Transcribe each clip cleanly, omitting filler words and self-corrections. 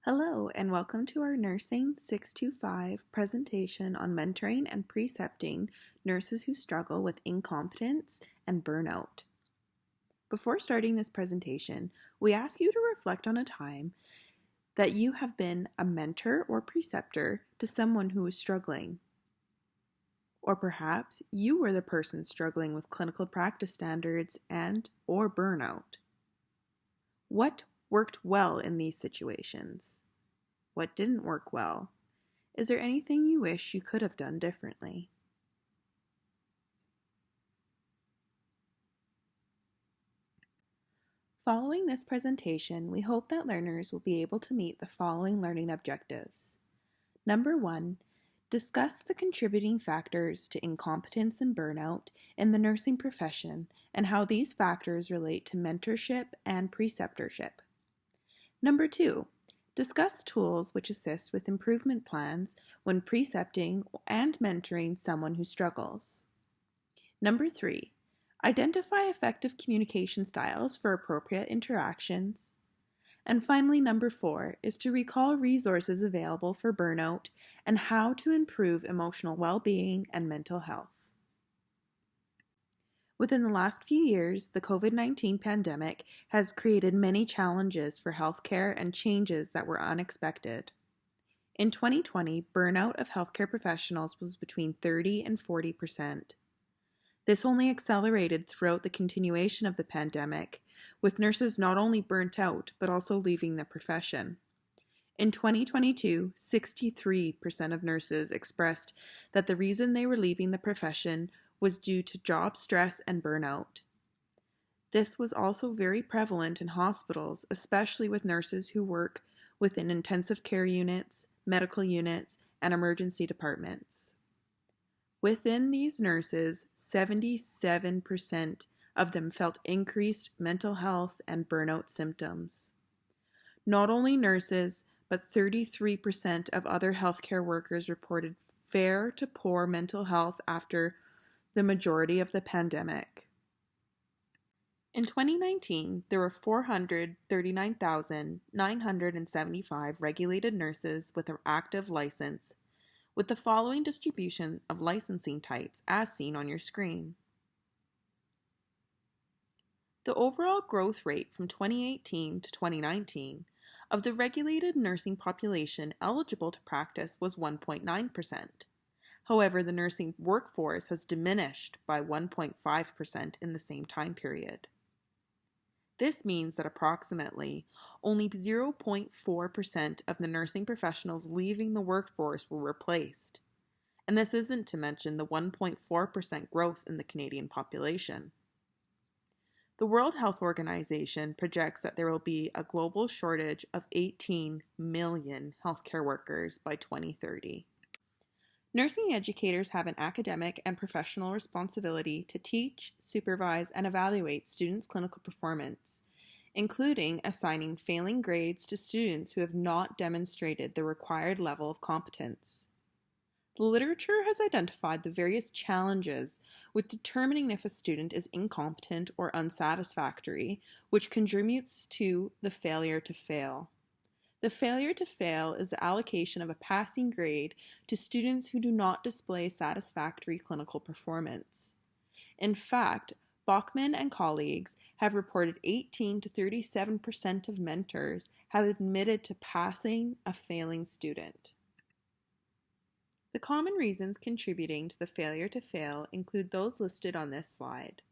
Hello, and welcome to our N625 presentation on mentoring and precepting nurses who struggle with incompetence and burnout. Before starting this presentation, we ask you to reflect on a time that you have been a mentor or preceptor to someone who is struggling. Or perhaps you were the person struggling with clinical practice standards and/or burnout. What worked well in these situations? What didn't work well? Is there anything you wish you could have done differently? Following this presentation, we hope that learners will be able to meet the following learning objectives. Number 1, discuss the contributing factors to incompetence and burnout in the nursing profession and how these factors relate to mentorship and preceptorship. Number 2, discuss tools which assist with improvement plans when precepting and mentoring someone who struggles. Number 3, identify effective communication styles for appropriate interactions. And finally, number 4 is to recall resources available for burnout and how to improve emotional well-being and mental health. Within the last few years, the COVID-19 pandemic has created many challenges for healthcare and changes that were unexpected. In 2020, burnout of healthcare professionals was between 30 and 40%. This only accelerated throughout the continuation of the pandemic, with nurses not only burnt out but also leaving the profession. In 2022, 63% of nurses expressed that the reason they were leaving the profession was due to job stress and burnout. This was also very prevalent in hospitals, especially with nurses who work within intensive care units, medical units, and emergency departments. Within these nurses, 77% of them felt increased mental health and burnout symptoms. Not only nurses, but 33% of other healthcare workers reported fair to poor mental health after the majority of the pandemic. In 2019, there were 439,975 regulated nurses with an active license, with the following distribution of licensing types as seen on your screen. The overall growth rate from 2018 to 2019 of the regulated nursing population eligible to practice was 1.9%. However, the nursing workforce has diminished by 1.5% in the same time period. This means that approximately only 0.4% of the nursing professionals leaving the workforce were replaced. And this isn't to mention the 1.4% growth in the Canadian population. The World Health Organization projects that there will be a global shortage of 18 million healthcare workers by 2030. Nursing educators have an academic and professional responsibility to teach, supervise, and evaluate students' clinical performance, including assigning failing grades to students who have not demonstrated the required level of competence. The literature has identified the various challenges with determining if a student is incompetent or unsatisfactory, which contributes to the failure to fail. The failure to fail is the allocation of a passing grade to students who do not display satisfactory clinical performance. In fact, Bachman and colleagues have reported 18 to 37% of mentors have admitted to passing a failing student. The common reasons contributing to the failure to fail include those listed on this slide.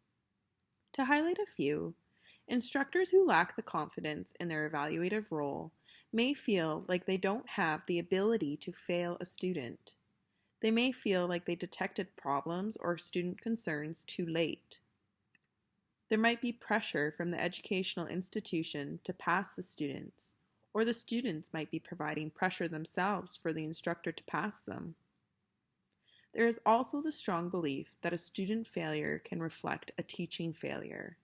To highlight a few, instructors who lack the confidence in their evaluative role may feel like they don't have the ability to fail a student. They may feel like they detected problems or student concerns too late. There might be pressure from the educational institution to pass the students, or the students might be providing pressure themselves for the instructor to pass them. There is also the strong belief that a student failure can reflect a teaching failure.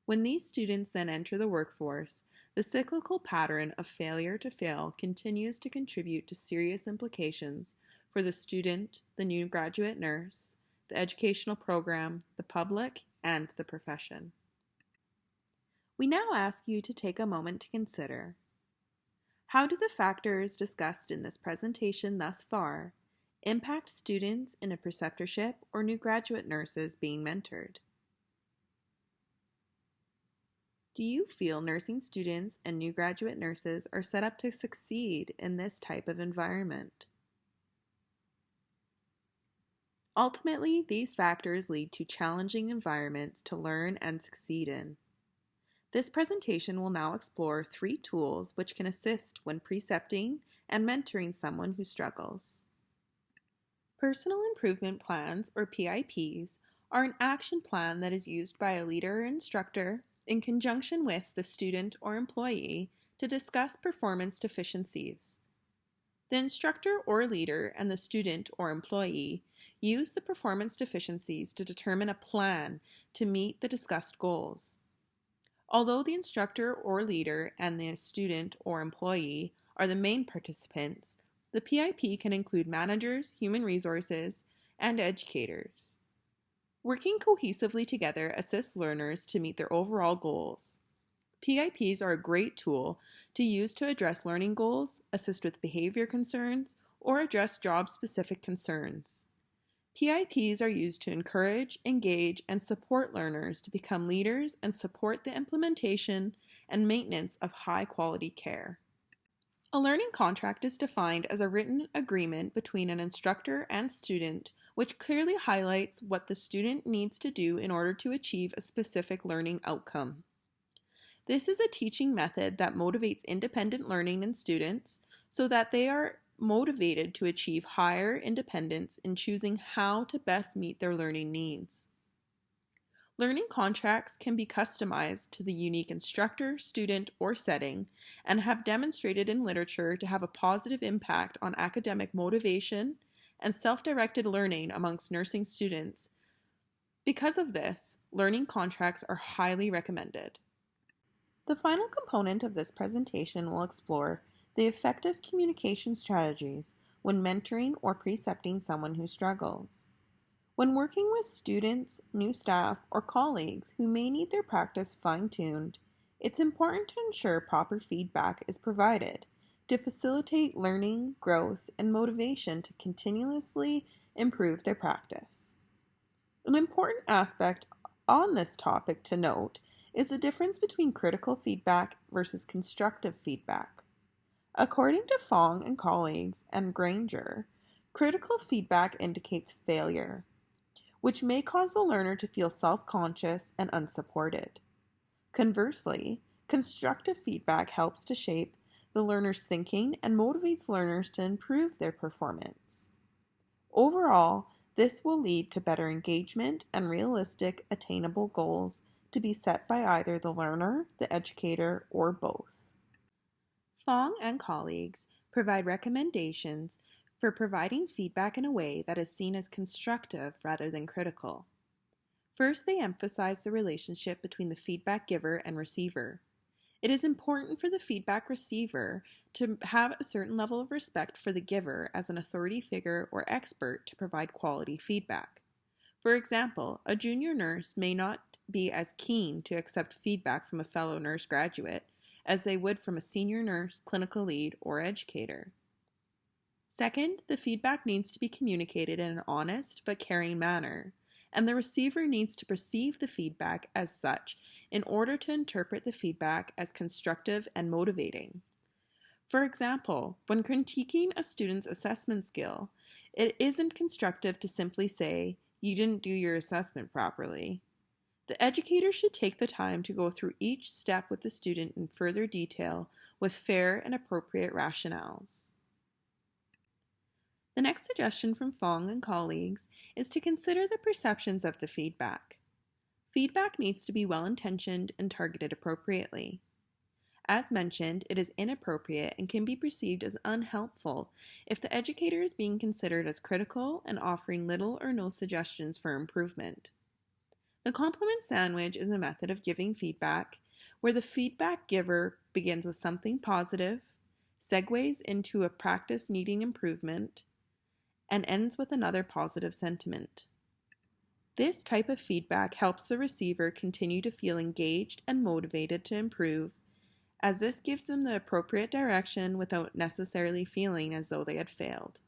When these students then enter the workforce, the cyclical pattern of failure to fail continues to contribute to serious implications for the student, the new graduate nurse, the educational program, the public, and the profession. We now ask you to take a moment to consider, How do the factors discussed in this presentation thus far impact students in a preceptorship or new graduate nurses being mentored? Do you feel nursing students and new graduate nurses are set up to succeed in this type of environment? Ultimately, these factors lead to challenging environments to learn and succeed in. This presentation will now explore 3 tools which can assist when precepting and mentoring someone who struggles. Personal Improvement Plans, or PIPs, are an action plan that is used by a leader or instructor in conjunction with the student or employee to discuss performance deficiencies. The instructor or leader and the student or employee use the performance deficiencies to determine a plan to meet the discussed goals. Although the instructor or leader and the student or employee are the main participants, the PIP can include managers, human resources, and educators. Working cohesively together assists learners to meet their overall goals. PIPs are a great tool to use to address learning goals, assist with behavior concerns, or address job-specific concerns. PIPs are used to encourage, engage, and support learners to become leaders and support the implementation and maintenance of high-quality care. A learning contract is defined as a written agreement between an instructor and student which clearly highlights what the student needs to do in order to achieve a specific learning outcome. This is a teaching method that motivates independent learning in students so that they are motivated to achieve higher independence in choosing how to best meet their learning needs. Learning contracts can be customized to the unique instructor, student, or setting and have demonstrated in literature to have a positive impact on academic motivation and self-directed learning amongst nursing students. Because of this, learning contracts are highly recommended. The final component of this presentation will explore the effective communication strategies when mentoring or precepting someone who struggles. When working with students, new staff, or colleagues who may need their practice fine-tuned, it's important to ensure proper feedback is provided to facilitate learning, growth, and motivation to continuously improve their practice. An important aspect on this topic to note is the difference between critical feedback versus constructive feedback. According to Fong and colleagues and Granger, critical feedback indicates failure, which may cause the learner to feel self-conscious and unsupported. Conversely, constructive feedback helps to shape the learner's thinking and motivates learners to improve their performance. Overall, this will lead to better engagement and realistic, attainable goals to be set by either the learner, the educator, or both. Fong and colleagues provide recommendations for providing feedback in a way that is seen as constructive rather than critical. First, they emphasize the relationship between the feedback giver and receiver. It is important for the feedback receiver to have a certain level of respect for the giver as an authority figure or expert to provide quality feedback. For example, a junior nurse may not be as keen to accept feedback from a fellow nurse graduate as they would from a senior nurse, clinical lead, or educator. Second, the feedback needs to be communicated in an honest but caring manner, and the receiver needs to perceive the feedback as such in order to interpret the feedback as constructive and motivating. For example, when critiquing a student's assessment skill, it isn't constructive to simply say, "You didn't do your assessment properly." The educator should take the time to go through each step with the student in further detail with fair and appropriate rationales. The next suggestion from Fong and colleagues is to consider the perceptions of the feedback. Feedback needs to be well-intentioned and targeted appropriately. As mentioned, it is inappropriate and can be perceived as unhelpful if the educator is being considered as critical and offering little or no suggestions for improvement. The compliment sandwich is a method of giving feedback where the feedback giver begins with something positive, segues into a practice needing improvement, and ends with another positive sentiment. This type of feedback helps the receiver continue to feel engaged and motivated to improve, as this gives them the appropriate direction without necessarily feeling as though they had failed.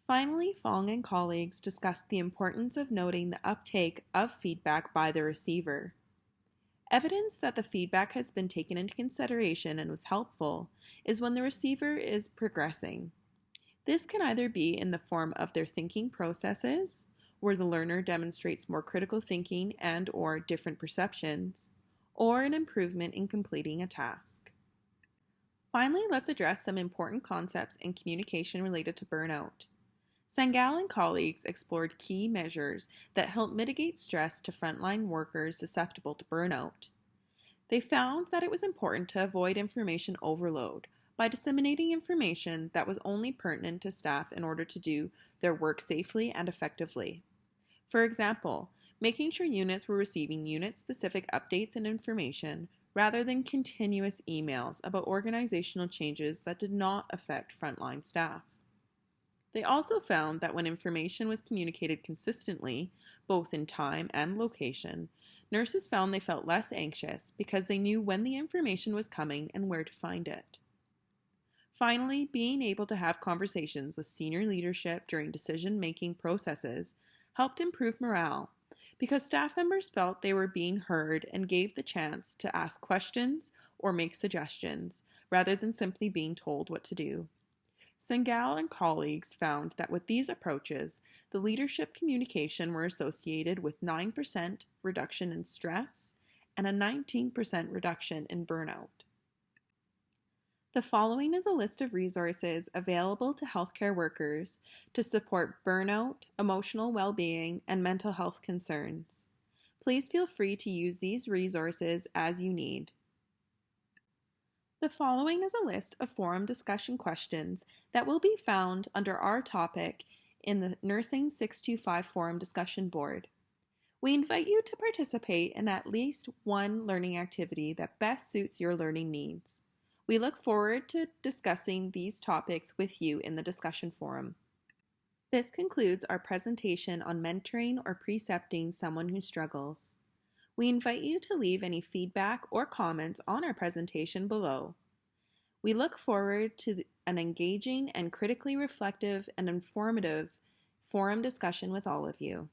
Finally, Fong and colleagues discussed the importance of noting the uptake of feedback by the receiver. Evidence that the feedback has been taken into consideration and was helpful is when the receiver is progressing. This can either be in the form of their thinking processes, where the learner demonstrates more critical thinking and/or different perceptions, or an improvement in completing a task. Finally, let's address some important concepts in communication related to burnout. Sangal and colleagues explored key measures that help mitigate stress to frontline workers susceptible to burnout. They found that it was important to avoid information overload by disseminating information that was only pertinent to staff in order to do their work safely and effectively. For example, making sure units were receiving unit-specific updates and information rather than continuous emails about organizational changes that did not affect frontline staff. They also found that when information was communicated consistently, both in time and location, nurses found they felt less anxious because they knew when the information was coming and where to find it. Finally, being able to have conversations with senior leadership during decision-making processes helped improve morale because staff members felt they were being heard and gave the chance to ask questions or make suggestions rather than simply being told what to do. Sangal and colleagues found that with these approaches, the leadership communication were associated with 9% reduction in stress and a 19% reduction in burnout. The following is a list of resources available to healthcare workers to support burnout, emotional well-being, and mental health concerns. Please feel free to use these resources as you need. The following is a list of forum discussion questions that will be found under our topic in the Nursing 625 Forum Discussion Board. We invite you to participate in at least one learning activity that best suits your learning needs. We look forward to discussing these topics with you in the discussion forum. This concludes our presentation on mentoring or precepting someone who struggles. We invite you to leave any feedback or comments on our presentation below. We look forward to an engaging and critically reflective and informative forum discussion with all of you.